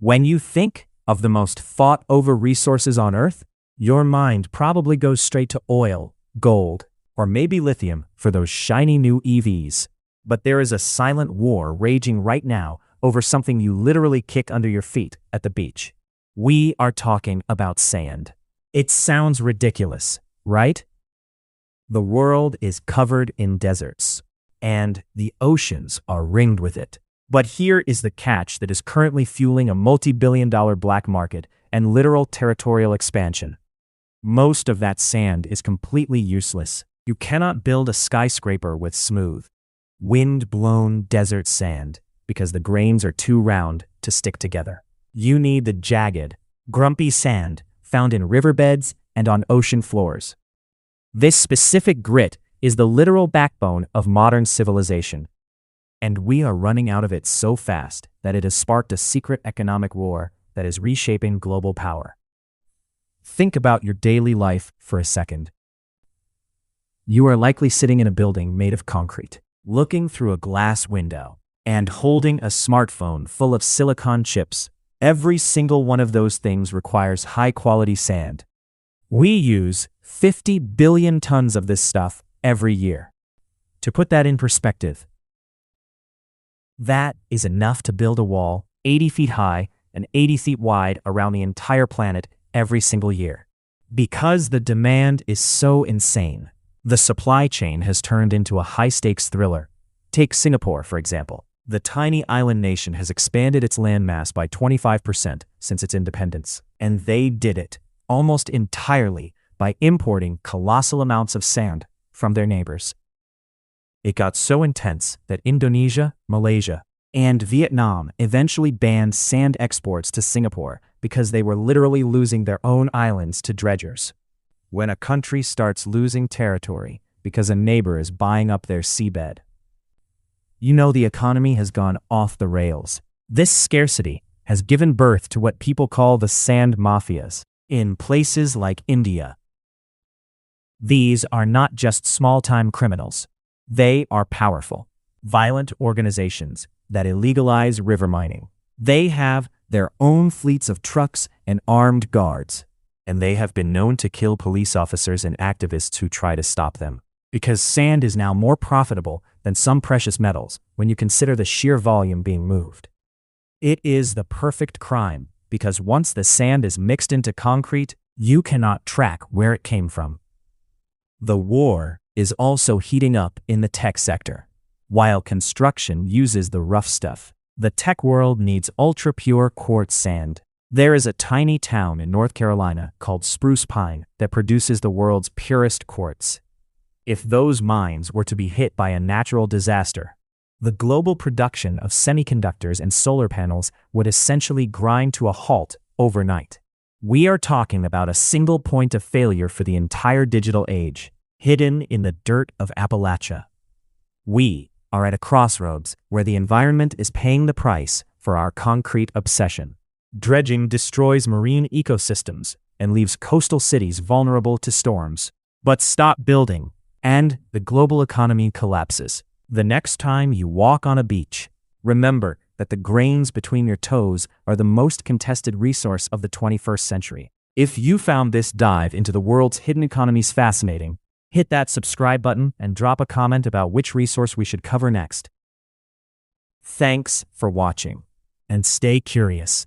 When you think of the most fought-over resources on Earth, your mind probably goes straight to oil, gold, or maybe lithium for those shiny new EVs. But there is a silent war raging right now over something you literally kick under your feet at the beach. We are talking about sand. It sounds ridiculous, right? The world is covered in deserts, and the oceans are ringed with it. But here is the catch that is currently fueling a multi-billion-dollar black market and literal territorial expansion. Most of that sand is completely useless. You cannot build a skyscraper with smooth, wind-blown desert sand because the grains are too round to stick together. You need the jagged, grumpy sand found in riverbeds and on ocean floors. This specific grit is the literal backbone of modern civilization, and we are running out of it so fast that it has sparked a secret economic war that is reshaping global power. Think about your daily life for a second. You are likely sitting in a building made of concrete, looking through a glass window, and holding a smartphone full of silicon chips. Every single one of those things requires high-quality sand. We use 50 billion tons of this stuff every year. To put that in perspective, that is enough to build a wall 80 feet high and 80 feet wide around the entire planet every single year. Because the demand is so insane, the supply chain has turned into a high-stakes thriller. Take Singapore, for example. The tiny island nation has expanded its landmass by 25% since its independence, and they did it almost entirely by importing colossal amounts of sand from their neighbors. It got so intense that Indonesia, Malaysia, and Vietnam eventually banned sand exports to Singapore because they were literally losing their own islands to dredgers. When a country starts losing territory because a neighbor is buying up their seabed, you know the economy has gone off the rails. This scarcity has given birth to what people call the sand mafias in places like India. These are not just small-time criminals. They are powerful, violent organizations that illegalize river mining. They have their own fleets of trucks and armed guards, and they have been known to kill police officers and activists who try to stop them. Because sand is now more profitable than some precious metals when you consider the sheer volume being moved. It is the perfect crime because once the sand is mixed into concrete, you cannot track where it came from. The war is also heating up in the tech sector. While construction uses the rough stuff, the tech world needs ultra-pure quartz sand. There is a tiny town in North Carolina called Spruce Pine that produces the world's purest quartz. If those mines were to be hit by a natural disaster, the global production of semiconductors and solar panels would essentially grind to a halt overnight. We are talking about a single point of failure for the entire digital age, hidden in the dirt of Appalachia. We are at a crossroads where the environment is paying the price for our concrete obsession. Dredging destroys marine ecosystems and leaves coastal cities vulnerable to storms. But stop building, and the global economy collapses. The next time you walk on a beach, remember that the grains between your toes are the most contested resource of the 21st century. If you found this dive into the world's hidden economies fascinating, hit that subscribe button and drop a comment about which resource we should cover next. Thanks for watching, and stay curious.